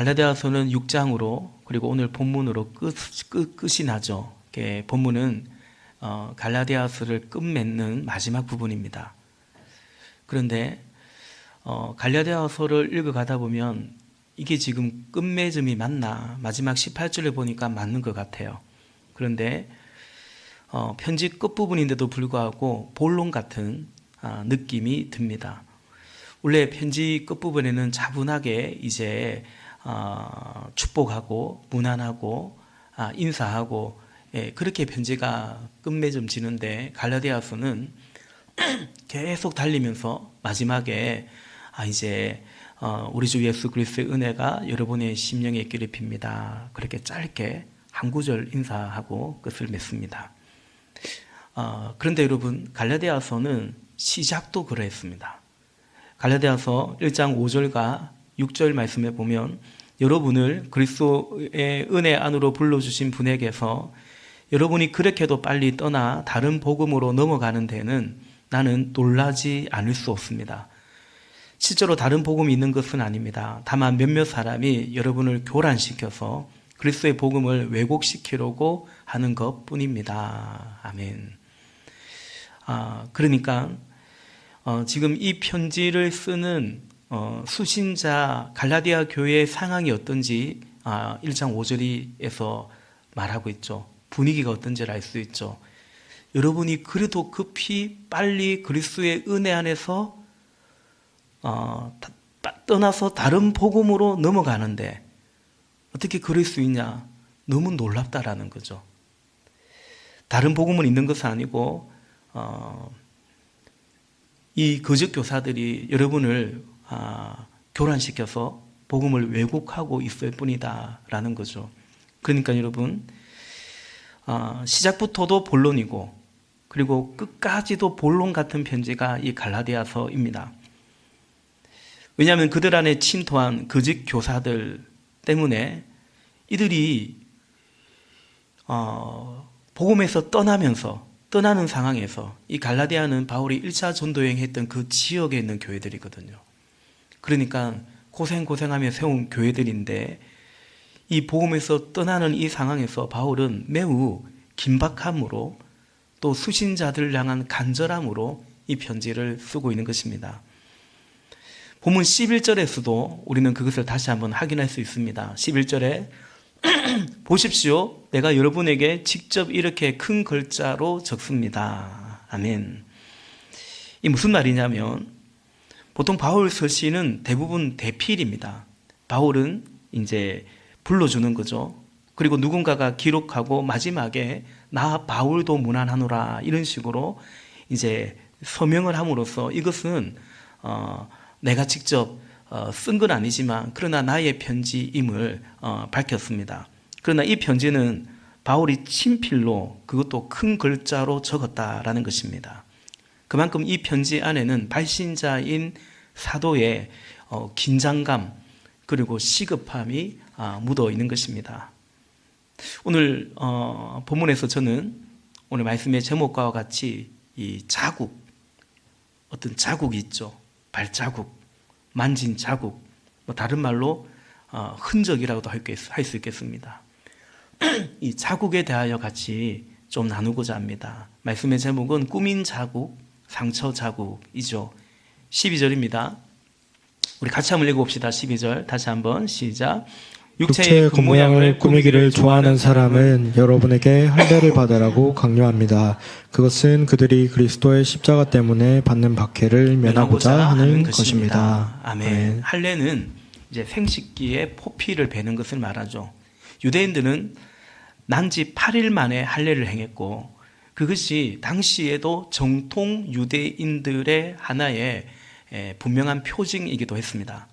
갈라디아서는 6장으로 그리고 오늘 본문으로 끝이 나죠. 본문은 갈라디아서를 끝맺는 마지막 부분입니다. 그런데 갈라디아서를 읽어가다 보면 이게 지금 끝맺음이 맞나? 마지막 18절을 보니까 맞는 것 같아요. 그런데 편지 끝부분인데도 불구하고 본론 같은 느낌이 듭니다. 원래 편지 끝부분에는 차분하게 이제 축복하고 문안하고 인사하고 그렇게 편지가 끝맺음 지는데 갈라디아서는 계속 달리면서 마지막에 이제 우리 주 예수 그리스도의 은혜가 여러분의 심령에 있기를 빕니다. 그렇게 짧게 한 구절 인사하고 끝을 맺습니다. 그런데 여러분, 갈라디아서는 시작도 그러했습니다. 갈라디아서 1장 5절과 6절 말씀에 보면 여러분을 그리스도의 은혜 안으로 불러주신 분에게서 여러분이 그렇게도 빨리 떠나 다른 복음으로 넘어가는 데는 나는 놀라지 않을 수 없습니다. 실제로 다른 복음이 있는 것은 아닙니다. 다만 몇몇 사람이 여러분을 교란시켜서 그리스도의 복음을 왜곡시키려고 하는 것 뿐입니다. 아멘. 그러니까 지금 이 편지를 쓰는 수신자 갈라디아 교회의 상황이 어떤지 1장 5절에서 말하고 있죠. 분위기가 어떤지를 알 수 있죠. 여러분이 그래도 급히 빨리 그리스도의 은혜 안에서 떠나서 다른 복음으로 넘어가는데 어떻게 그럴 수 있냐? 너무 놀랍다라는 거죠. 다른 복음은 있는 것은 아니고 이 거짓 교사들이 여러분을 교란시켜서 복음을 왜곡하고 있을 뿐이다라는 거죠. 그러니까 여러분, 시작부터도 본론이고 그리고 끝까지도 본론 같은 편지가 이 갈라디아서입니다. 왜냐하면 그들 안에 침투한 거짓 교사들 때문에 이들이 복음에서 떠나는 상황에서 이 갈라디아는 바울이 1차 전도여행 했던 그 지역에 있는 교회들이거든요. 그러니까 고생하며 세운 교회들인데 이 복음에서 떠나는 이 상황에서 바울은 매우 긴박함으로 또 수신자들을 향한 간절함으로 이 편지를 쓰고 있는 것입니다. 본문 11절에서도 우리는 그것을 다시 한번 확인할 수 있습니다. 11절에 보십시오. 내가 여러분에게 직접 이렇게 큰 글자로 적습니다. 아멘. 이 무슨 말이냐면 보통 바울 서신은 대부분 대필입니다. 바울은 이제 불러주는 거죠. 그리고 누군가가 기록하고 마지막에 나 바울도 문안하노라 이런 식으로 이제 서명을 함으로써 이것은 내가 직접 쓴 건 아니지만 그러나 나의 편지임을 밝혔습니다. 그러나 이 편지는 바울이 친필로 그것도 큰 글자로 적었다라는 것입니다. 그만큼 이 편지 안에는 발신자인 사도의 긴장감 그리고 시급함이 묻어 있는 것입니다. 오늘 본문에서 저는 오늘 말씀의 제목과 같이 이 자국, 어떤 자국이 있죠. 발자국, 만진 자국, 다른 말로 흔적이라고도 할 수 있겠습니다. 이 자국에 대하여 같이 좀 나누고자 합니다. 말씀의 제목은 꾸민 자국, 상처 자국이죠. 12절입니다. 우리 같이 한번 읽어봅시다. 12절 다시 한번 시작. 육체의 겉모양을 꾸미기를 좋아하는 사람은 여러분에게 할례를 받으라고 강요합니다. 그것은 그들이 그리스도의 십자가 때문에 받는 박해를 면하고자 하는 것입니다. 아멘. 할례는 이제 생식기에 포피를 베는 것을 말하죠. 유대인들은 난지 8일 만에 할례를 행했고 그것이 당시에도 정통 유대인들의 하나의 분명한 표징이기도 했습니다.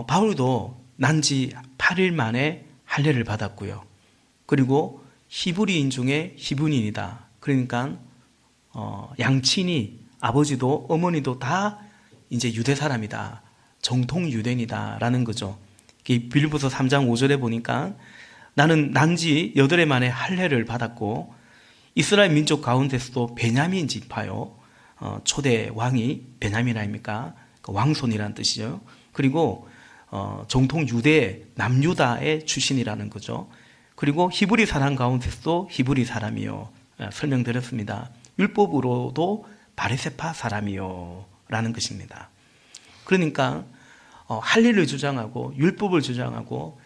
바울도 난지 8일 만에 할례를 받았고요. 그리고 히브리인 중에 히브리인이다. 그러니까 양친이 아버지도 어머니도 다 이제 유대 사람이다. 정통 유대인이다라는 거죠. 빌립보서 3장 5절에 보니까 나는 난지 8해 만에 할례를 받았고 이스라엘 민족 가운데서도 베냐민 지파요. 초대 왕이 베냐민 아닙니까? 그 왕손이라는 뜻이죠. 그리고 정통 유대 남유다의 출신이라는 거죠. 그리고 히브리 사람 가운데서도 히브리 사람이요. 설명드렸습니다. 율법으로도 바리새파 사람이요 라는 것입니다. 그러니까 할례를 주장하고 율법을 주장하고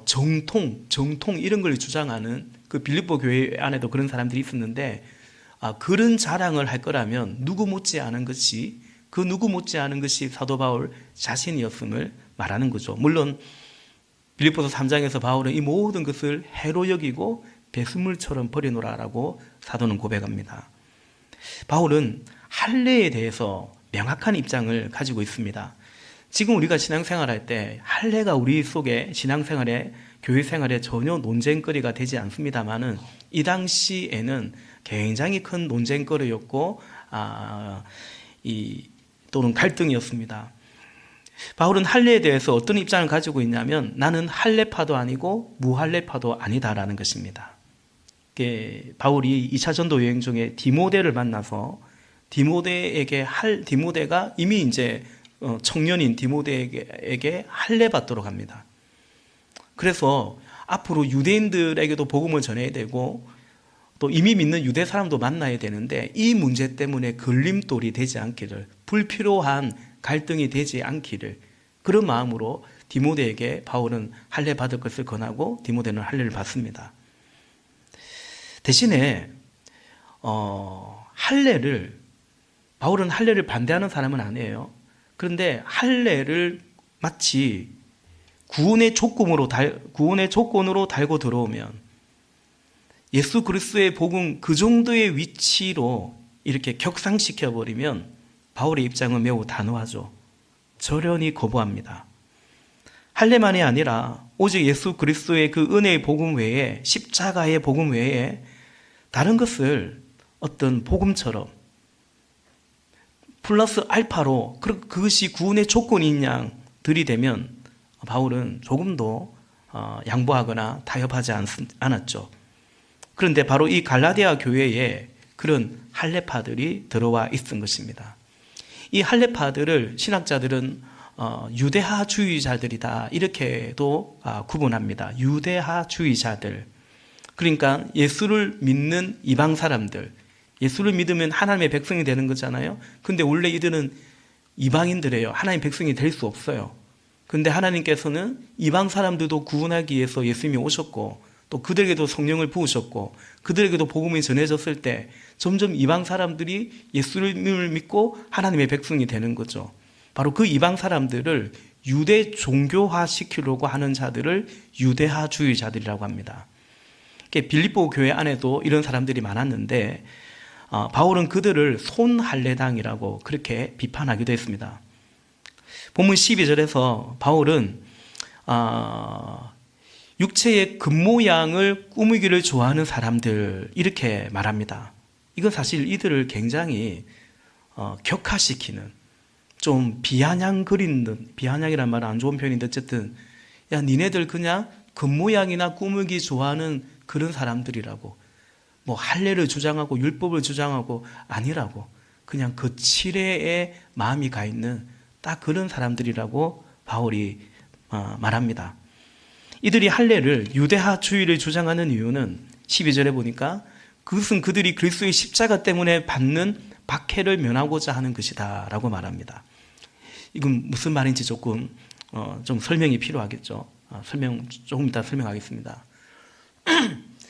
정통 이런 걸 주장하는 그 빌립보 교회 안에도 그런 사람들이 있었는데, 그런 자랑을 할 거라면 누구 못지않은 것이 사도 바울 자신이었음을 말하는 거죠. 물론 빌립보서 3장에서 바울은 이 모든 것을 해로 여기고 배설물처럼 버리노라라고 사도는 고백합니다. 바울은 할례에 대해서 명확한 입장을 가지고 있습니다. 지금 우리가 신앙생활할 때 할례가 우리 속에 신앙생활에 교회 생활에 전혀 논쟁거리가 되지 않습니다만은 이 당시에는 굉장히 큰 논쟁거리였고 또는 갈등이었습니다. 바울은 할례에 대해서 어떤 입장을 가지고 있냐면 나는 할례파도 아니고 무할례파도 아니다라는 것입니다. 바울이 2차 전도 여행 중에 디모데를 만나서 디모데가 이미 이제 청년인 디모데에게 할례 받도록 합니다. 그래서 앞으로 유대인들에게도 복음을 전해야 되고 또 이미 믿는 유대 사람도 만나야 되는데 이 문제 때문에 걸림돌이 되지 않기를, 불필요한 갈등이 되지 않기를, 그런 마음으로 디모데에게 바울은 할례 받을 것을 권하고 디모데는 할례를 받습니다. 대신에 바울은 할례를 반대하는 사람은 아니에요. 그런데 할례를 마치 구원의 조건으로 달고 들어오면 예수 그리스도의 복음 그 정도의 위치로 이렇게 격상시켜버리면 바울의 입장은 매우 단호하죠. 절연히 거부합니다. 할례만이 아니라 오직 예수 그리스도의 그 은혜의 복음 외에, 십자가의 복음 외에 다른 것을 어떤 복음처럼 플러스 알파로 그것이 구원의 조건인 양 들이대면 바울은 조금도 양보하거나 타협하지 않았죠. 그런데 바로 이 갈라디아 교회에 그런 할례파들이 들어와 있은 것입니다. 이 할례파들을 신학자들은 유대하주의자들이다 이렇게도 구분합니다. 유대하주의자들, 그러니까 예수를 믿는 이방 사람들, 예수를 믿으면 하나님의 백성이 되는 거잖아요. 근데 원래 이들은 이방인들이에요. 하나님의 백성이 될 수 없어요. 근데 하나님께서는 이방 사람들도 구원하기 위해서 예수님이 오셨고 또 그들에게도 성령을 부으셨고 그들에게도 복음이 전해졌을 때 점점 이방 사람들이 예수를 믿고 하나님의 백성이 되는 거죠. 바로 그 이방 사람들을 유대 종교화 시키려고 하는 자들을 유대하주의자들이라고 합니다. 빌립보 교회 안에도 이런 사람들이 많았는데 바울은 그들을 손할례당이라고 그렇게 비판하기도 했습니다. 본문 12절에서 바울은 육체의 겉모양을 꾸미기를 좋아하는 사람들 이렇게 말합니다. 이건 사실 이들을 굉장히 격하시키는, 좀 비아냥이란 말은 안 좋은 표현인데 어쨌든 야 니네들 그냥 겉모양이나 꾸미기 좋아하는 그런 사람들이라고, 뭐 할례를 주장하고 율법을 주장하고 아니라고, 그냥 그 칠해에 마음이 가 있는 딱 그런 사람들이라고 바울이 말합니다. 이들이 할례를 유대하주의를 주장하는 이유는 12절에 보니까 그것은 그들이 그리스도의 십자가 때문에 받는 박해를 면하고자 하는 것이다 라고 말합니다. 이건 무슨 말인지 조금 좀 설명이 필요하겠죠. 조금 이따 설명하겠습니다.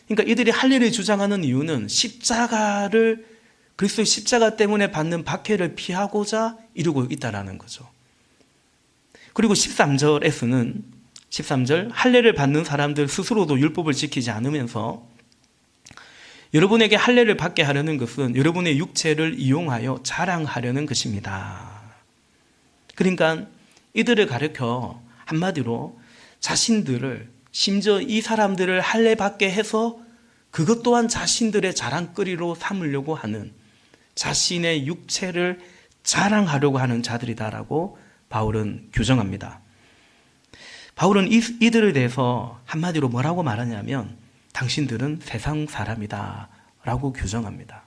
그러니까 이들이 할례를 주장하는 이유는 그리스도의 십자가 때문에 받는 박해를 피하고자 이루고 있다라는 거죠. 그리고 13절 할례를 받는 사람들 스스로도 율법을 지키지 않으면서 여러분에게 할례를 받게 하려는 것은 여러분의 육체를 이용하여 자랑하려는 것입니다. 그러니까 이들을 가르쳐 한마디로 자신들을, 심지어 이 사람들을 할례 받게 해서 그것 또한 자신들의 자랑거리로 삼으려고 하는, 자신의 육체를 자랑하려고 하는 자들이다라고 바울은 규정합니다. 바울은 이들에 대해서 한마디로 뭐라고 말하냐면 당신들은 세상 사람이다 라고 규정합니다.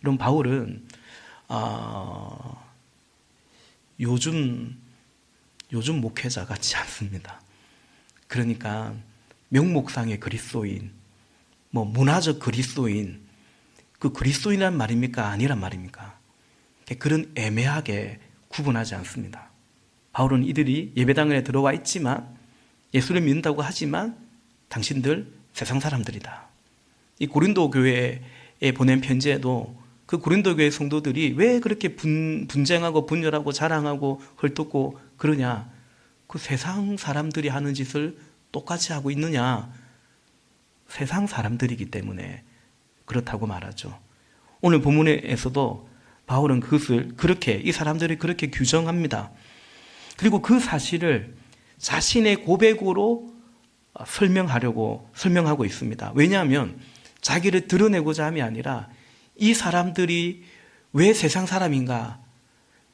이런 바울은 요즘 요즘 목회자 같지 않습니다. 그러니까 명목상의 그리스도인, 문화적 그리스도인, 그 그리스도인이란 말입니까? 아니란 말입니까? 그런 애매하게 구분하지 않습니다. 바울은 이들이 예배당에 들어와 있지만 예수를 믿는다고 하지만 당신들 세상 사람들이다. 이 고린도 교회에 보낸 편지에도 그 고린도 교회 성도들이 왜 그렇게 분쟁하고 분열하고 자랑하고 헐뜯고 그러냐? 그 세상 사람들이 하는 짓을 똑같이 하고 있느냐? 세상 사람들이기 때문에 그렇다고 말하죠. 오늘 본문에서도 바울은 그것을 그렇게, 이 사람들이 그렇게 규정합니다. 그리고 그 사실을 자신의 고백으로 설명하고 있습니다. 왜냐하면 자기를 드러내고자 함이 아니라 이 사람들이 왜 세상 사람인가,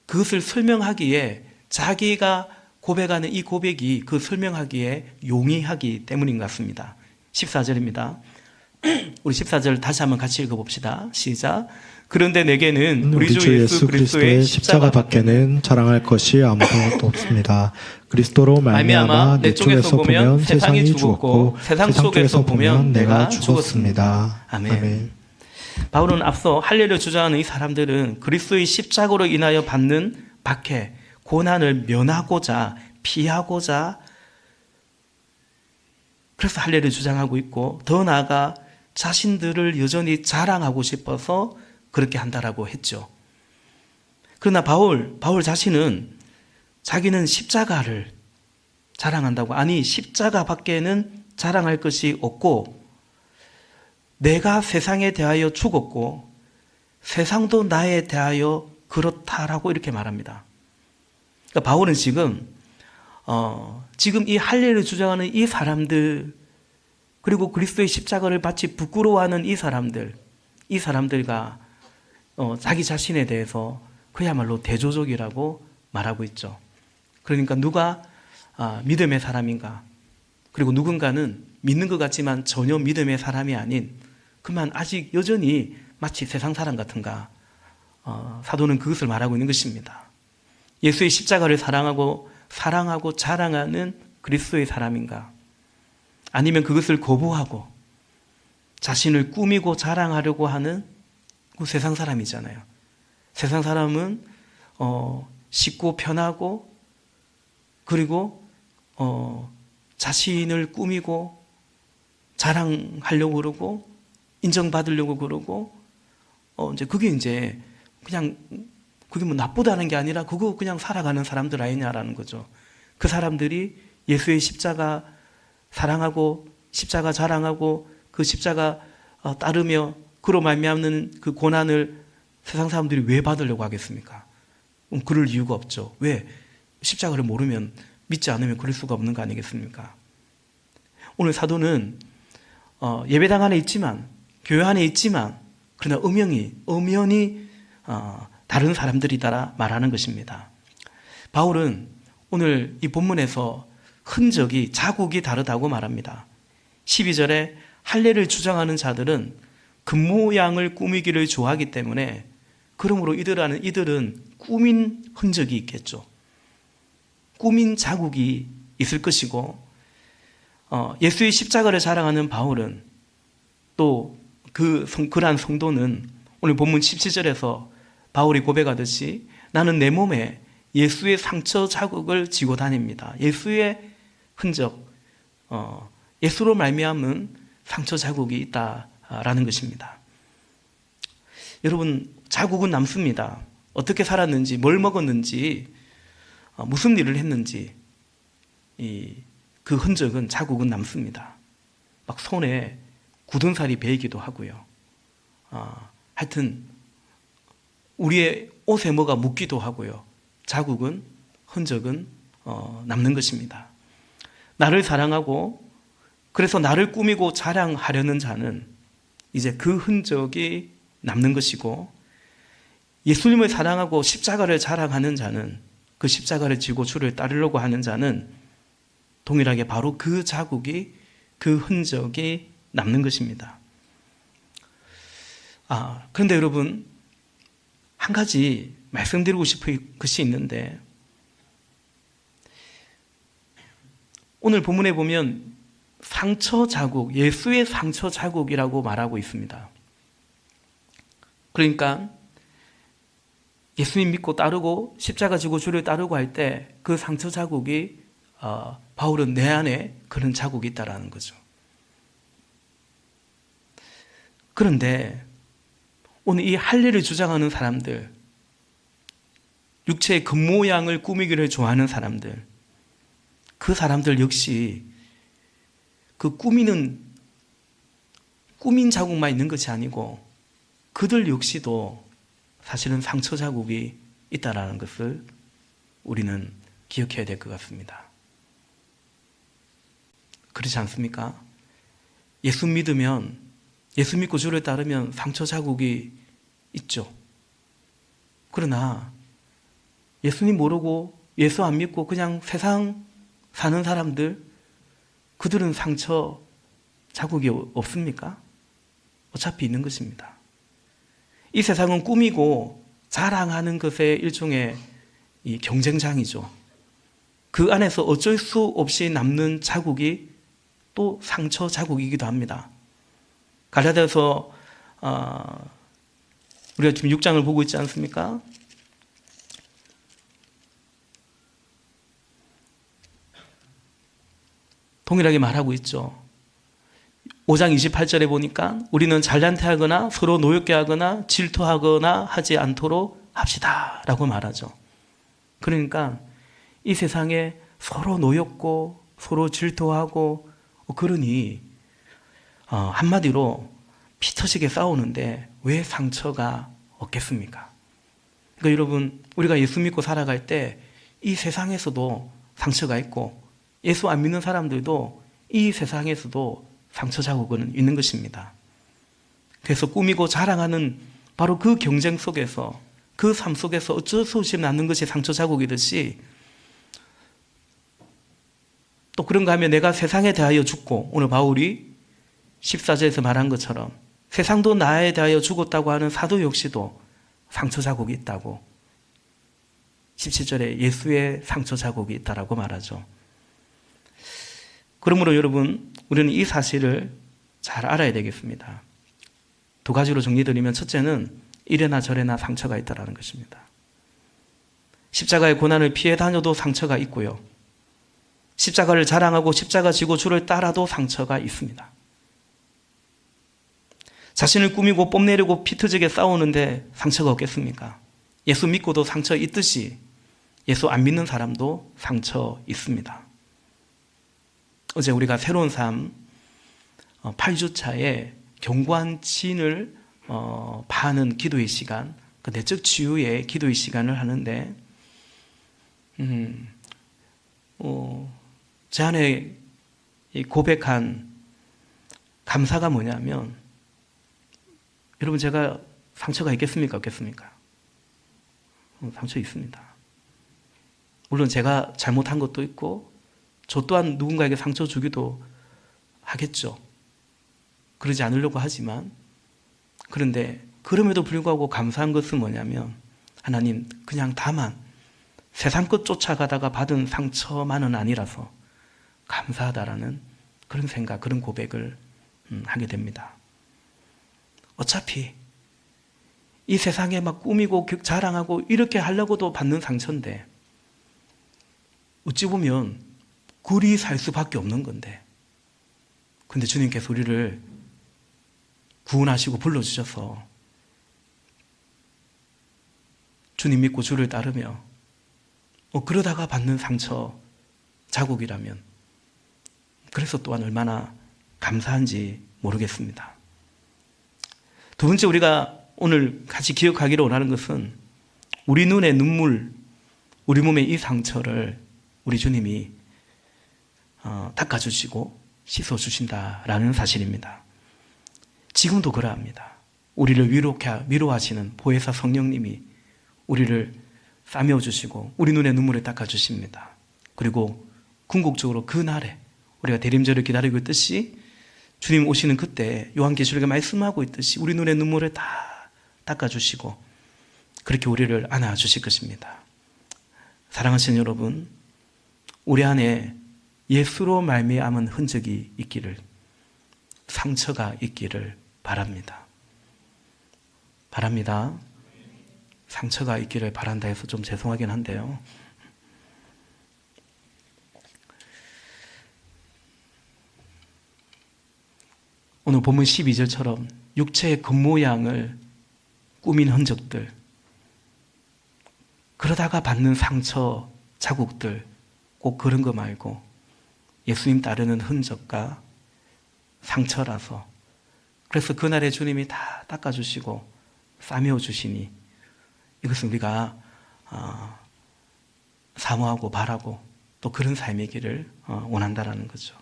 그것을 설명하기에 자기가 고백하는 이 고백이 그 설명하기에 용이하기 때문인 것 같습니다. 14절입니다. 우리 14절 다시 한번 같이 읽어봅시다. 시작. 그런데 내게는 우리 주 예수 그리스도의 십자가 밖에는 자랑할 것이 아무것도 없습니다. 그리스도로 말미암아 내 쪽에서 보면 세상이 죽었고 세상 쪽에서 보면 내가 죽었습니다. 아멘. 바울은 앞서 할례를 주장하는 이 사람들은 그리스도의 십자가로 인하여 받는 박해, 고난을 면하고자, 피하고자 그래서 할례를 주장하고 있고, 더 나아가 자신들을 여전히 자랑하고 싶어서 그렇게 한다라고 했죠. 그러나 바울 자신은 자기는 십자가를 자랑한다고, 아니 십자가 밖에는 자랑할 것이 없고 내가 세상에 대하여 죽었고 세상도 나에 대하여 그렇다라고 이렇게 말합니다. 그러니까 바울은 지금 이 할례를 주장하는 이 사람들, 그리고 그리스도의 십자가를 마치 부끄러워하는 이 사람들과 자기 자신에 대해서 그야말로 대조적이라고 말하고 있죠. 그러니까 누가 믿음의 사람인가, 그리고 누군가는 믿는 것 같지만 전혀 믿음의 사람이 아닌, 그만 아직 여전히 마치 세상 사람 같은가, 사도는 그것을 말하고 있는 것입니다. 예수의 십자가를 사랑하고 자랑하는 그리스도의 사람인가, 아니면 그것을 거부하고 자신을 꾸미고 자랑하려고 하는 그 세상 사람이잖아요. 세상 사람은 쉽고 편하고, 그리고 자신을 꾸미고 자랑하려고 그러고 인정받으려고 그러고, 그게 그냥 그게 나쁘다는 게 아니라 그거 그냥 살아가는 사람들 아니냐라는 거죠. 그 사람들이 예수의 십자가 사랑하고 십자가 자랑하고 그 십자가 따르며 그로 말미암는 그 고난을 세상 사람들이 왜 받으려고 하겠습니까? 그럴 이유가 없죠. 왜? 십자가를 모르면, 믿지 않으면 그럴 수가 없는 거 아니겠습니까? 오늘 사도는 예배당 안에 있지만, 교회 안에 있지만, 그러나 엄연히 다른 사람들이다 말하는 것입니다. 바울은 오늘 이 본문에서 흔적이, 자국이 다르다고 말합니다. 12절에 할례를 주장하는 자들은 겉모양을 꾸미기를 좋아하기 때문에, 그러므로 이들은 꾸민 흔적이 있겠죠. 꾸민 자국이 있을 것이고, 예수의 십자가를 자랑하는 바울은 또 그러한 성도는 오늘 본문 17절에서 바울이 고백하듯이 나는 내 몸에 예수의 상처 자국을 지고 다닙니다. 예수의 흔적, 예수로 말미암은 상처 자국이 있다라는 것입니다. 여러분, 자국은 남습니다. 어떻게 살았는지, 뭘 먹었는지, 무슨 일을 했는지, 그 흔적은, 자국은 남습니다. 막 손에 굳은 살이 배이기도 하고요. 하여튼 우리의 옷에 뭐가 묻기도 하고요. 자국은, 흔적은 남는 것입니다. 나를 사랑하고 그래서 나를 꾸미고 자랑하려는 자는 이제 그 흔적이 남는 것이고, 예수님을 사랑하고 십자가를 자랑하는 자는, 그 십자가를 지고 주를 따르려고 하는 자는 동일하게 바로 그 자국이, 그 흔적이 남는 것입니다. 그런데 여러분, 한 가지 말씀드리고 싶은 것이 있는데, 오늘 본문에 보면 상처 자국, 예수의 상처 자국이라고 말하고 있습니다. 그러니까 예수님 믿고 따르고 십자가 지고 주를 따르고 할 때 그 상처 자국이 바울은 내 안에 그런 자국이 있다라는 거죠. 그런데 오늘 이 할례를 주장하는 사람들, 육체의 겉모양을 꾸미기를 좋아하는 사람들, 그 사람들 역시 그 꾸민 자국만 있는 것이 아니고 그들 역시도 사실은 상처 자국이 있다라는 것을 우리는 기억해야 될 것 같습니다. 그렇지 않습니까? 예수 믿고 주를 따르면 상처 자국이 있죠. 그러나 예수님 모르고 예수 안 믿고 그냥 세상 사는 사람들, 그들은 상처 자국이 없습니까? 어차피 있는 것입니다. 이 세상은 꾸미고 자랑하는 것의 일종의 이 경쟁장이죠. 그 안에서 어쩔 수 없이 남는 자국이 또 상처 자국이기도 합니다. 갈라디아서 우리가 지금 6장을 보고 있지 않습니까? 동일하게 말하고 있죠. 5장 28절에 보니까 우리는 잘난 체하거나 서로 노엽게 하거나 질투하거나 하지 않도록 합시다 라고 말하죠. 그러니까 이 세상에 서로 노엽고 서로 질투하고 그러니 한마디로 피 터지게 싸우는데 왜 상처가 없겠습니까? 그러니까 여러분, 우리가 예수 믿고 살아갈 때 이 세상에서도 상처가 있고 예수 안 믿는 사람들도 이 세상에서도 상처 자국은 있는 것입니다. 그래서 꾸미고 자랑하는 바로 그 경쟁 속에서, 그 삶 속에서 어쩔 수 없이 낳는 것이 상처 자국이듯이, 또 그런가 하면 내가 세상에 대하여 죽고, 오늘 바울이 14절에서 말한 것처럼 세상도 나에 대하여 죽었다고 하는 사도 역시도 상처 자국이 있다고, 17절에 예수의 상처 자국이 있다라고 말하죠. 그러므로 여러분, 우리는 이 사실을 잘 알아야 되겠습니다. 두 가지로 정리드리면, 첫째는 이래나 저래나 상처가 있다는 것입니다. 십자가의 고난을 피해 다녀도 상처가 있고요. 십자가를 자랑하고 십자가 지고 주를 따라도 상처가 있습니다. 자신을 꾸미고 뽐내려고 피 터지게 싸우는데 상처가 없겠습니까? 예수 믿고도 상처 있듯이 예수 안 믿는 사람도 상처 있습니다. 어제 우리가 새로운 삶 8주차에 견고한 진을 파는 기도의 시간, 그 내적 치유의 기도의 시간을 하는데, 제 안에 고백한 감사가 뭐냐면, 여러분, 제가 상처가 있겠습니까? 없겠습니까? 상처 있습니다. 물론 제가 잘못한 것도 있고 저 또한 누군가에게 상처 주기도 하겠죠. 그러지 않으려고 하지만, 그런데 그럼에도 불구하고 감사한 것은 뭐냐면, 하나님, 그냥 다만 세상 것 쫓아가다가 받은 상처만은 아니라서 감사하다라는 그런 생각, 그런 고백을 하게 됩니다. 어차피 이 세상에 막 꾸미고 자랑하고 이렇게 하려고도 받는 상처인데, 어찌 보면 굴이 살 수밖에 없는 건데, 근데 주님께서 우리를 구원하시고 불러주셔서 주님 믿고 주를 따르며 그러다가 받는 상처 자국이라면, 그래서 또한 얼마나 감사한지 모르겠습니다. 두 번째, 우리가 오늘 같이 기억하기를 원하는 것은, 우리 눈의 눈물, 우리 몸의 이 상처를 우리 주님이 닦아주시고 씻어주신다라는 사실입니다. 지금도 그러합니다. 우리를 위로하시는 보혜사 성령님이 우리를 싸매어주시고 우리 눈의 눈물을 닦아주십니다. 그리고 궁극적으로 그 날에 우리가 대림절을 기다리고 있듯이, 주님 오시는 그때 요한계시록에 말씀하고 있듯이 우리 눈의 눈물을 다 닦아주시고 그렇게 우리를 안아주실 것입니다. 사랑하시는 여러분, 우리 안에 예수로 말미암은 흔적이 있기를, 상처가 있기를 바랍니다. 바랍니다. 상처가 있기를 바란다 해서 좀 죄송하긴 한데요. 오늘 본문 12절처럼 육체의 겉모양을 꾸민 흔적들, 그러다가 받는 상처, 자국들, 꼭 그런 거 말고 예수님 따르는 흔적과 상처라서, 그래서 그날에 주님이 다 닦아주시고 싸매어 주시니 이것은 우리가 사모하고 바라고 또 그런 삶이기를 원한다라는 거죠.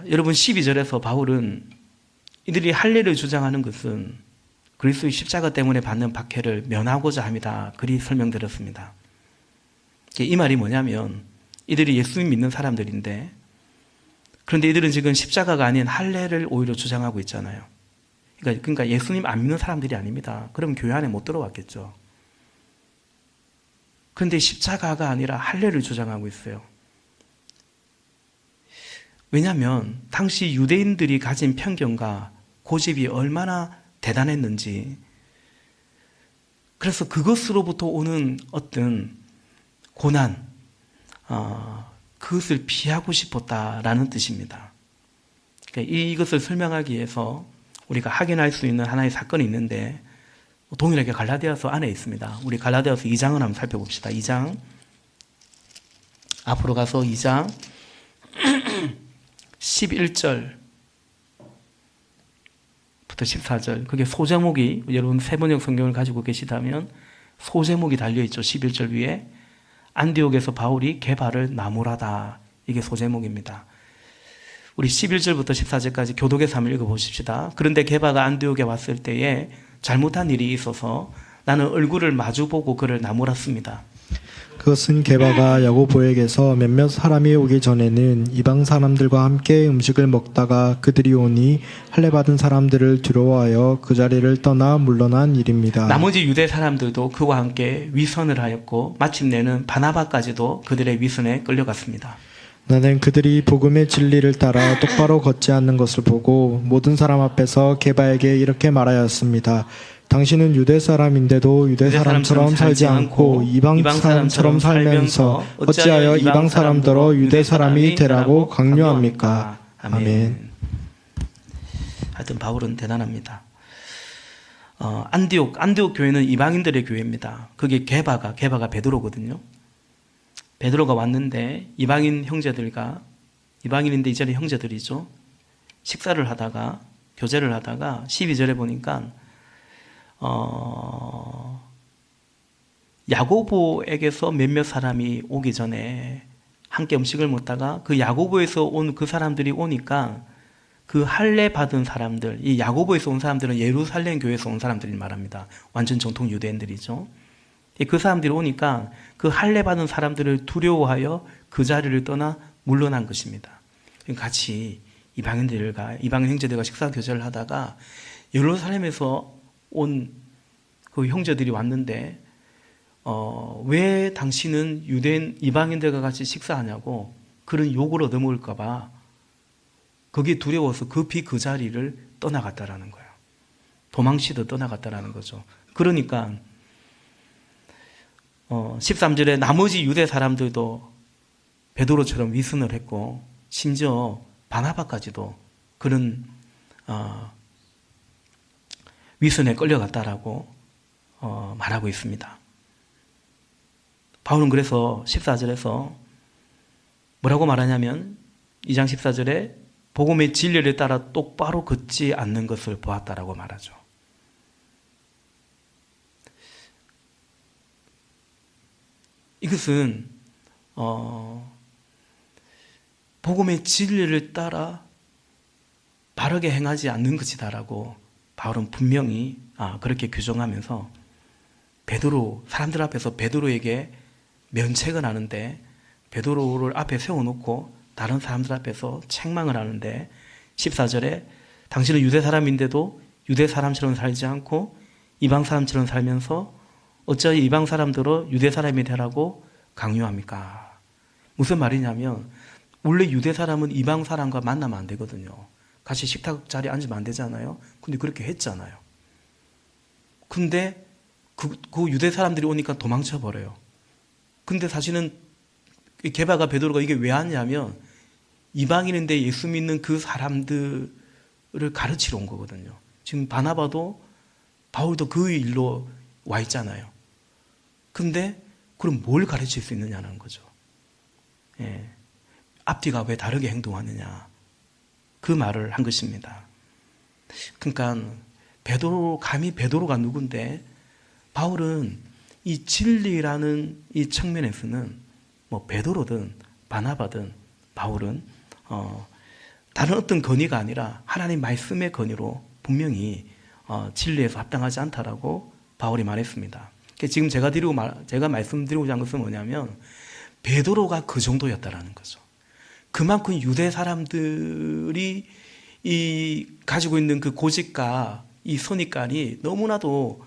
여러분 12절에서 바울은 이들이 할례를 주장하는 것은 그리스도의 십자가 때문에 받는 박해를 면하고자 합니다. 그리 설명드렸습니다. 이 말이 뭐냐면 이들이 예수님 믿는 사람들인데, 그런데 이들은 지금 십자가가 아닌 할례를 오히려 주장하고 있잖아요. 그러니까 예수님 안 믿는 사람들이 아닙니다. 그럼 교회 안에 못 들어왔겠죠. 그런데 십자가가 아니라 할례를 주장하고 있어요. 왜냐하면 당시 유대인들이 가진 편견과 고집이 얼마나 대단했는지, 그래서 그것으로부터 오는 어떤 고난, 그것을 피하고 싶었다라는 뜻입니다. 그러니까 이것을 설명하기 위해서 우리가 확인할 수 있는 하나의 사건이 있는데, 동일하게 갈라디아서 안에 있습니다. 우리 갈라디아서 2장을 한번 살펴봅시다. 2장, 앞으로 가서 2장 11절부터 14절, 그게 소제목이, 여러분 세번역 성경을 가지고 계시다면 소제목이 달려있죠. 11절 위에 안디옥에서 바울이 게바를 나무라다, 이게 소제목입니다. 우리 11절부터 14절까지 교독의 삶을 읽어보십시다. 그런데 게바가 안디옥에 왔을 때에 잘못한 일이 있어서 나는 얼굴을 마주보고 그를 나무랐습니다. 그것은 게바가 야고보에게서 몇몇 사람이 오기 전에는 이방 사람들과 함께 음식을 먹다가 그들이 오니 할례 받은 사람들을 두려워하여 그 자리를 떠나 물러난 일입니다. 나머지 유대 사람들도 그와 함께 위선을 하였고 마침내는 바나바까지도 그들의 위선에 끌려갔습니다. 나는 그들이 복음의 진리를 따라 똑바로 걷지 않는 것을 보고 모든 사람 앞에서 게바에게 이렇게 말하였습니다. 당신은 유대 사람인데도 유대 사람처럼 살지 않고 이방 사람처럼 살면서 어찌하여 이방 사람더러 유대 사람이 되라고 강요합니까? 아멘. 하여튼 바울은 대단합니다. 안디옥 교회는 이방인들의 교회입니다. 그게 게바가 베드로거든요. 베드로가 왔는데 이방인 형제들과, 이방인인데 이전에 형제들이죠, 식사를 하다가, 교제를 하다가 12절에 보니까 야고보에게서 몇몇 사람이 오기 전에 함께 음식을 먹다가 그 야고보에서 온 그 사람들이 오니까 그 할례 받은 사람들, 이 야고보에서 온 사람들은 예루살렘 교회에서 온 사람들을 말합니다. 완전 정통 유대인들이죠. 그 사람들이 오니까 그 할례 받은 사람들을 두려워하여 그 자리를 떠나 물러난 것입니다. 같이 이방인 형제들과 식사 교제를 하다가 예루살렘에서 온 그 형제들이 왔는데 왜 당신은 유대인 이방인들과 같이 식사하냐고 그런 욕을 얻어먹을까 봐 그게 두려워서 급히 그 자리를 떠나갔다라는 거예요. 도망치듯 떠나갔다라는 거죠. 그러니까 13절에 나머지 유대 사람들도 베드로처럼 위선을 했고 심지어 바나바까지도 그런 위선에 끌려갔다라고 말하고 있습니다. 바울은 그래서 14절에서 뭐라고 말하냐면 2장 14절에 복음의 진리를 따라 똑바로 걷지 않는 것을 보았다라고 말하죠. 이것은 복음의 진리를 따라 바르게 행하지 않는 것이다라고 바울은 분명히 그렇게 규정하면서 사람들 앞에서 베드로에게 면책을 하는데, 베드로를 앞에 세워놓고 다른 사람들 앞에서 책망을 하는데 14절에 당신은 유대 사람인데도 유대 사람처럼 살지 않고 이방 사람처럼 살면서 어찌하여 이방 사람들로 유대 사람이 되라고 강요합니까? 무슨 말이냐면 원래 유대 사람은 이방 사람과 만나면 안 되거든요. 같이 식탁 자리에 앉으면 안 되잖아요. 근데 그렇게 했잖아요. 근데 그 유대 사람들이 오니까 도망쳐 버려요. 근데 사실은 게바가 베드로가 이게 왜 왔냐면 이방인인데 예수 믿는 그 사람들을 가르치러 온 거거든요. 지금 바나바도 바울도 그 일로 와 있잖아요. 근데 그럼 뭘 가르칠 수 있느냐는 거죠. 예. 앞뒤가 왜 다르게 행동하느냐, 그 말을 한 것입니다. 그러니까 감히 베드로가 누군데, 바울은 이 진리라는 이 측면에서는 뭐 베드로든 바나바든 바울은 다른 어떤 건의가 아니라 하나님 말씀의 건의로 분명히 진리에서 합당하지 않다라고 바울이 말했습니다. 지금 제가 말씀드리고자 한 것은 뭐냐면 베드로가 그 정도였다라는 거죠. 그만큼 유대 사람들이 가지고 있는 그 고집과 이 선입관이 너무나도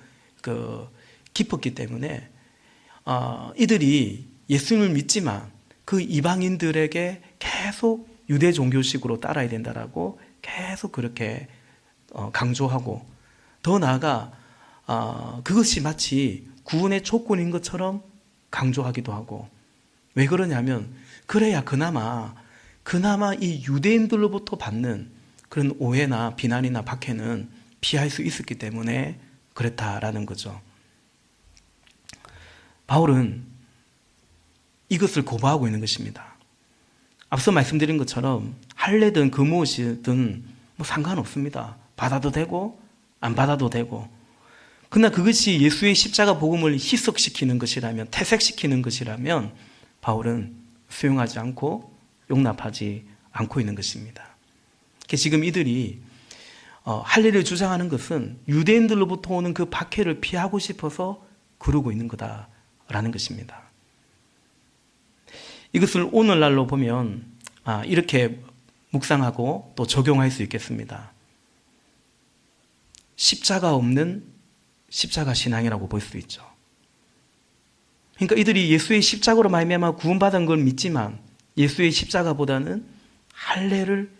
깊었기 때문에 이들이 예수님을 믿지만 그 이방인들에게 계속 유대 종교식으로 따라야 된다라고 계속 그렇게 강조하고, 더 나아가 그것이 마치 구원의 조건인 것처럼 강조하기도 하고, 왜 그러냐면 그래야 그나마 이 유대인들로부터 받는 그런 오해나 비난이나 박해는 피할 수 있었기 때문에 그랬다라는 거죠. 바울은 이것을 고발하고 있는 것입니다. 앞서 말씀드린 것처럼 할례든 그 무엇이든 뭐 상관없습니다. 받아도 되고 안 받아도 되고. 그러나 그것이 예수의 십자가 복음을 희석시키는 것이라면, 퇴색시키는 것이라면 바울은 수용하지 않고 용납하지 않고 있는 것입니다. 지금 이들이 할례를 주장하는 것은 유대인들로부터 오는 그 박해를 피하고 싶어서 그러고 있는 거다라는 것입니다. 이것을 오늘날로 보면 이렇게 묵상하고 또 적용할 수 있겠습니다. 십자가 없는 십자가 신앙이라고 볼 수 있죠. 그러니까 이들이 예수의 십자가로 말미암아 구원받은 걸 믿지만 예수의 십자가보다는 할례를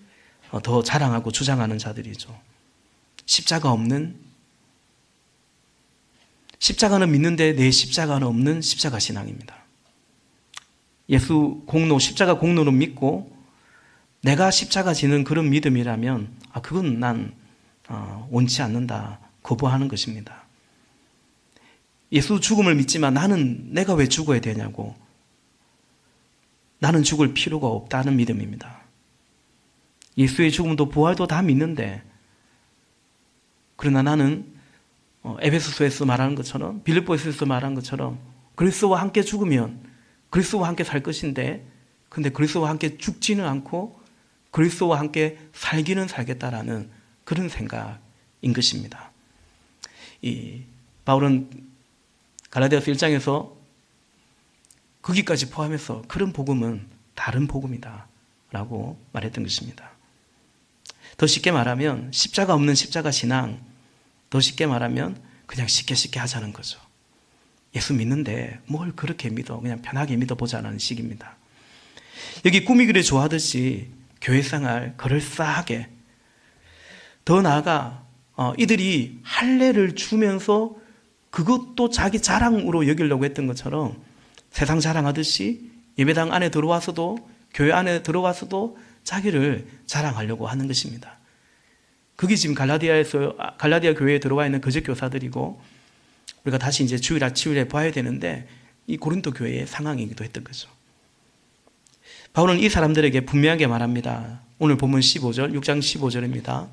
더 자랑하고 주장하는 자들이죠. 십자가는 믿는데 내 십자가는 없는 십자가 신앙입니다. 예수 공로, 십자가 공로를 믿고 내가 십자가 지는 그런 믿음이라면 그건 난 원치 않는다, 거부하는 것입니다. 예수 죽음을 믿지만 내가 왜 죽어야 되냐고, 나는 죽을 필요가 없다는 믿음입니다. 예수의 죽음도 부활도 다 믿는데, 그러나 나는 에베소서에서 말하는 것처럼, 빌립보에서 말하는 것처럼 그리스도와 함께 죽으면 그리스도와 함께 살 것인데, 근데 그리스도와 함께 죽지는 않고 그리스도와 함께 살기는 살겠다라는 그런 생각인 것입니다. 바울은 갈라디아서 1장에서 거기까지 포함해서 그런 복음은 다른 복음이다 라고 말했던 것입니다. 더 쉽게 말하면 십자가 없는 십자가 신앙, 더 쉽게 말하면 그냥 쉽게 하자는 거죠. 예수 믿는데 뭘 그렇게 믿어, 그냥 편하게 믿어보자는 식입니다. 여기 꾸미기를 좋아하듯이 교회생활 그럴싸하게, 더 나아가 이들이 할례를 주면서 그것도 자기 자랑으로 여기려고 했던 것처럼 세상 자랑하듯이 예배당 안에 들어와서도, 교회 안에 들어와서도 자기를 자랑하려고 하는 것입니다. 그게 지금 갈라디아 교회에 들어와 있는 거짓 교사들이고, 우리가 다시 이제 주일에 봐야 되는데 이 고린도 교회의 상황이기도 했던 거죠. 바울은 이 사람들에게 분명하게 말합니다. 오늘 본문 15절, 6장 15절입니다.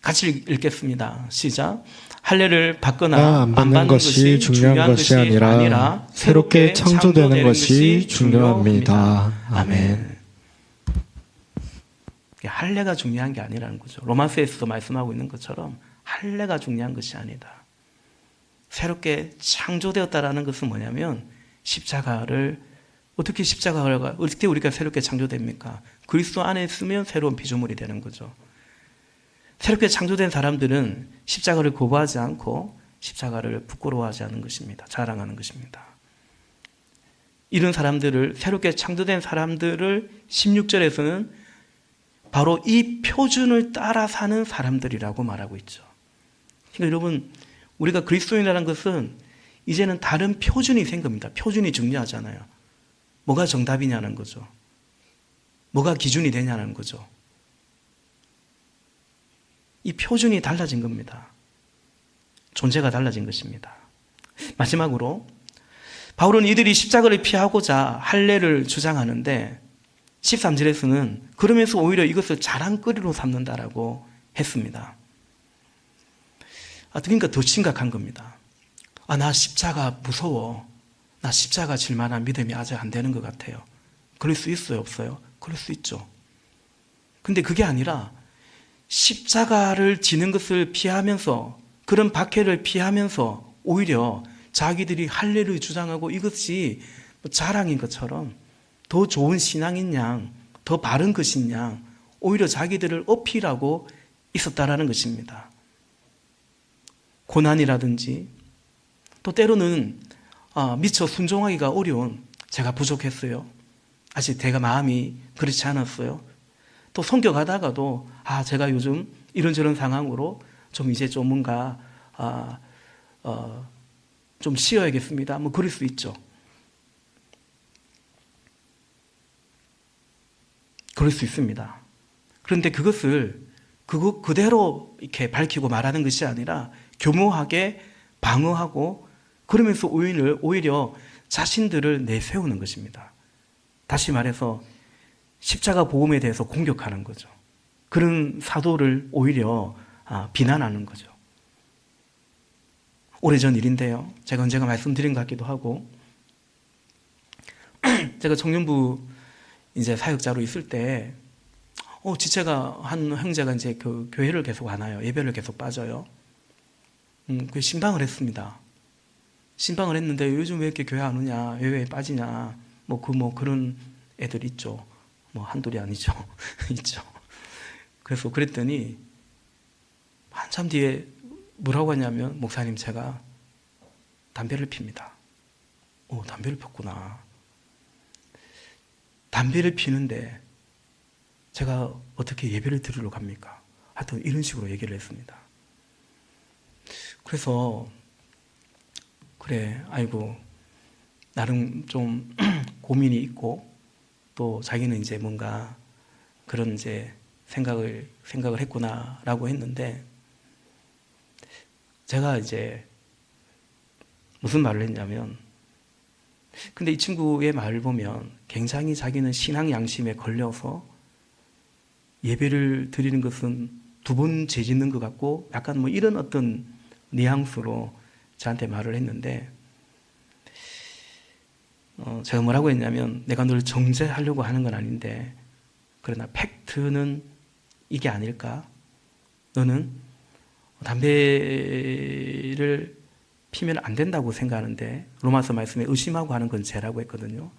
같이 읽겠습니다. 시작. 할례를 받거나 안 받는 것이 중요한 것이 아니라 새롭게 창조되는 것이 중요합니다. 아멘. 할례가 중요한 게 아니라는 거죠. 로마서에서도 말씀하고 있는 것처럼 할례가 중요한 것이 아니다. 새롭게 창조되었다라는 것은 뭐냐면 어떻게 우리가 새롭게 창조됩니까? 그리스도 안에 있으면 새로운 피조물이 되는 거죠. 새롭게 창조된 사람들은 십자가를 거부하지 않고 십자가를 부끄러워하지 않는 것입니다. 자랑하는 것입니다. 이런 사람들을, 새롭게 창조된 사람들을 16절에서는 바로 이 표준을 따라 사는 사람들이라고 말하고 있죠. 그러니까 여러분, 우리가 그리스도인이라는 것은 이제는 다른 표준이 생깁니다. 표준이 중요하잖아요. 뭐가 정답이냐는 거죠. 뭐가 기준이 되냐는 거죠. 이 표준이 달라진 겁니다. 존재가 달라진 것입니다. 마지막으로 바울은 이들이 십자가를 피하고자 할례를 주장하는데 13절에서는 그러면서 오히려 이것을 자랑거리로 삼는다라고 했습니다. 그러니까 더 심각한 겁니다. 나 십자가 무서워. 나 십자가 질 만한 믿음이 아직 안 되는 것 같아요. 그럴 수 있어요, 없어요? 그럴 수 있죠. 근데 그게 아니라 십자가를 지는 것을 피하면서, 그런 박해를 피하면서 오히려 자기들이 할례를 주장하고 이것이 자랑인 것처럼 더 좋은 신앙인 양, 더 바른 것인 양, 오히려 자기들을 어필하고 있었다라는 것입니다. 고난이라든지 또 때로는 미처 순종하기가 어려운, 제가 부족했어요. 아직 제가 마음이 그렇지 않았어요. 또 성격하다가도 제가 요즘 이런저런 상황으로 좀 이제 좀 뭔가 좀 쉬어야겠습니다. 뭐 그럴 수 있죠. 그럴 수 있습니다. 그런데 그것을 그대로 이렇게 밝히고 말하는 것이 아니라 교묘하게 방어하고 그러면서 오히려 자신들을 내세우는 것입니다. 다시 말해서 십자가 복음에 대해서 공격하는 거죠. 그런 사도를 오히려 비난하는 거죠. 오래전 일인데요. 제가 언젠가 말씀드린 것 같기도 하고, 제가 청년부 이제 사역자로 있을 때, 지체가 한 형제가 이제 그 교회를 계속 안 와요. 예배를 계속 빠져요. 그 신방을 했습니다. 신방을 했는데 요즘 왜 이렇게 교회 안 오냐, 왜 빠지냐, 그런 애들 있죠. 한둘이 아니죠. 있죠. 그래서 그랬더니 한참 뒤에 뭐라고 하냐면, 목사님 제가 담배를 핍니다. 담배를 폈구나. 담배를 피는데 제가 어떻게 예배를 드리러 갑니까? 하여튼 이런 식으로 얘기를 했습니다. 그래서 그래, 아이고 나름 좀 고민이 있고 또 자기는 이제 뭔가 그런 이제 생각을 했구나라고 했는데, 제가 이제 무슨 말을 했냐면, 근데 이 친구의 말을 보면 굉장히 자기는 신앙 양심에 걸려서 예배를 드리는 것은 두 번 죄짓는 것 같고 약간 이런 어떤 뉘앙스로 저한테 말을 했는데, 제가 뭐라고 했냐면, 내가 널 정죄하려고 하는 건 아닌데 그러나 팩트는 이게 아닐까? 너는 담배를 피면 안 된다고 생각하는데, 로마서 말씀에 의심하고 하는 건 죄라고 했거든요.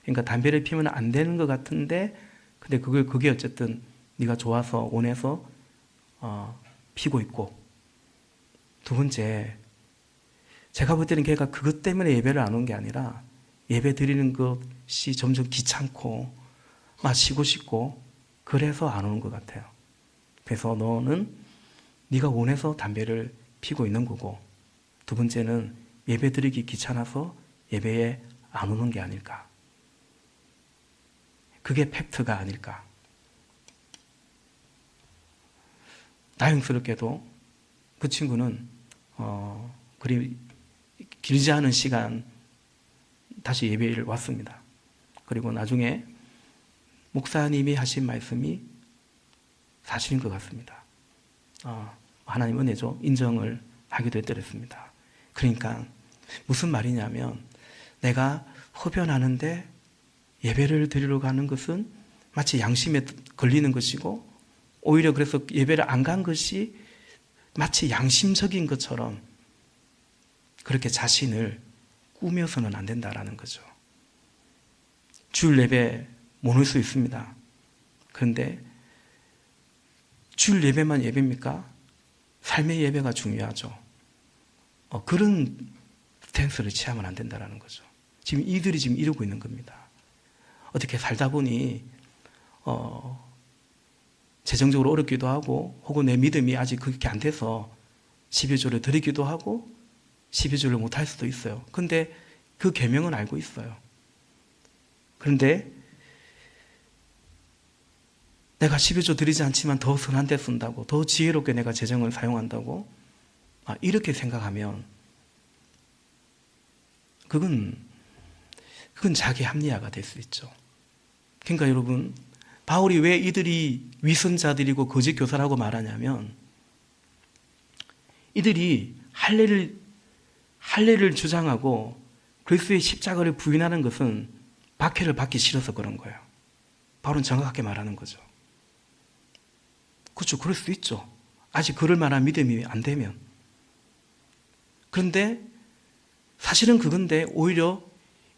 그러니까 담배를 피면 안 되는 것 같은데, 근데 그게 어쨌든 네가 좋아서 원해서 피고 있고, 두 번째, 제가 볼 때는 걔가 그것 때문에 예배를 안 온 게 아니라 예배 드리는 것이 점점 귀찮고 쉬고 싶고 그래서 안 오는 것 같아요. 그래서 너는 네가 원해서 담배를 피고 있는 거고, 두 번째는 예배 드리기 귀찮아서 예배에 안 오는 게 아닐까. 그게 팩트가 아닐까. 다행스럽게도 그 친구는 그리 길지 않은 시간 다시 예배를 왔습니다. 그리고 나중에 목사님이 하신 말씀이 사실인 것 같습니다. 하나님 은혜죠. 인정을 하기도 했더랬습니다. 그러니까 무슨 말이냐면, 내가 흡연하는데 예배를 드리러 가는 것은 마치 양심에 걸리는 것이고, 오히려 그래서 예배를 안 간 것이 마치 양심적인 것처럼 그렇게 자신을 꾸며서는 안 된다라는 거죠. 주일 예배 못 올 수 있습니다. 그런데 주일 예배만 예배입니까? 삶의 예배가 중요하죠. 그런 스탠스를 취하면 안 된다라는 거죠. 지금 이들이 지금 이루고 있는 겁니다. 어떻게 살다 보니 재정적으로 어렵기도 하고 혹은 내 믿음이 아직 그렇게 안 돼서 12조를 드리기도 하고 12조를 못할 수도 있어요. 근데 그 계명은 알고 있어요. 그런데 내가 12조 드리지 않지만 더 선한 데 쓴다고, 더 지혜롭게 내가 재정을 사용한다고, 이렇게 생각하면 그건 자기 합리화가 될 수 있죠. 그러니까 여러분, 바울이 왜 이들이 위선자들이고 거짓 교사라고 말하냐면, 이들이 할례를 주장하고 그리스도의 십자가를 부인하는 것은 박해를 받기 싫어서 그런 거예요. 바울은 정확하게 말하는 거죠. 그렇죠. 그럴 수도 있죠. 아직 그럴 만한 믿음이 안 되면. 그런데 사실은 그건데 오히려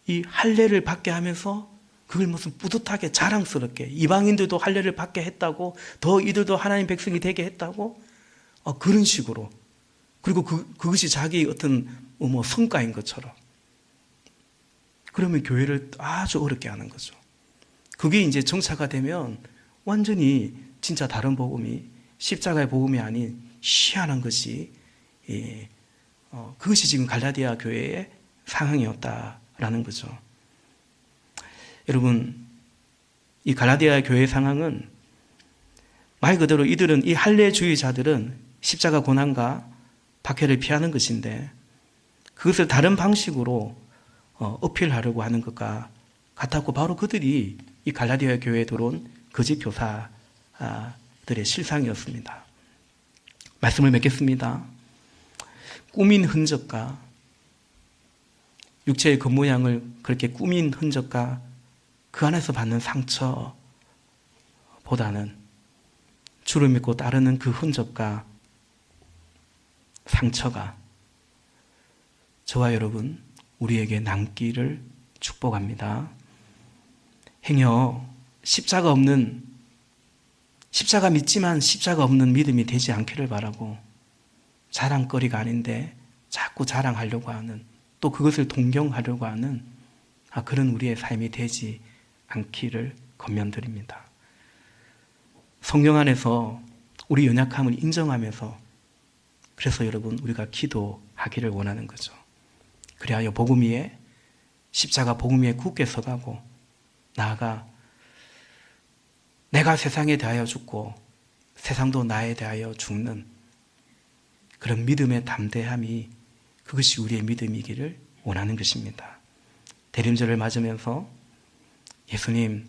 이 할례를 받게 하면서 그걸 무슨 뿌듯하게 자랑스럽게 이방인들도 할례를 받게 했다고, 더 이들도 하나님 백성이 되게 했다고, 그런 식으로, 그리고 그것이 자기 어떤 성과인 것처럼, 그러면 교회를 아주 어렵게 하는 거죠. 그게 이제 정차가 되면 완전히 진짜 다른 복음이, 십자가의 복음이 아닌 희한한 것이, 그것이 지금 갈라디아 교회의 상황이었다라는 거죠. 여러분, 이 갈라디아 교회의 상황은 말 그대로 이들은, 이 할례주의자들은 십자가 고난과 박해를 피하는 것인데, 그것을 다른 방식으로 어필하려고 하는 것과 같았고, 바로 그들이 이 갈라디아 교회에 들어온 거짓 교사들의 실상이었습니다. 말씀을 맺겠습니다. 꾸민 흔적과, 육체의 겉모양을 그렇게 꾸민 흔적과 그 안에서 받는 상처보다는 주를 믿고 따르는 그 흔적과 상처가 저와 여러분 우리에게 남기를 축복합니다. 행여 십자가 믿지만 십자가 없는 믿음이 되지 않기를 바라고, 자랑거리가 아닌데 자꾸 자랑하려고 하는, 또 그것을 동경하려고 하는 그런 우리의 삶이 되지 않기를 권면드립니다. 성령 안에서 우리 연약함을 인정하면서, 그래서 여러분 우리가 기도하기를 원하는 거죠. 그리하여 복음 위에, 십자가 복음 위에 굳게 서가고, 나아가 내가 세상에 대하여 죽고 세상도 나에 대하여 죽는 그런 믿음의 담대함이, 그것이 우리의 믿음이기를 원하는 것입니다. 대림절을 맞으면서 예수님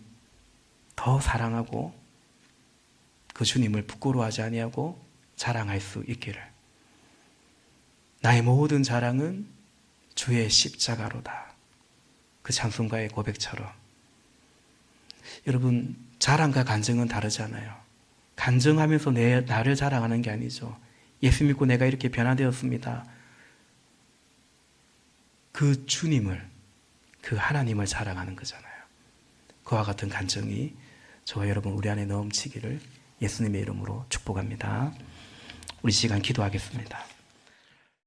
더 사랑하고 그 주님을 부끄러워하지 아니하고 자랑할 수 있기를. 나의 모든 자랑은 주의 십자가로다. 그 찬송가의 고백처럼. 여러분, 자랑과 간증은 다르잖아요. 간증하면서 나를 자랑하는 게 아니죠. 예수 믿고 내가 이렇게 변화되었습니다. 그 주님을, 그 하나님을 자랑하는 거잖아요. 그와 같은 간증이 저와 여러분 우리 안에 넘치기를 예수님의 이름으로 축복합니다. 우리 시간 기도하겠습니다.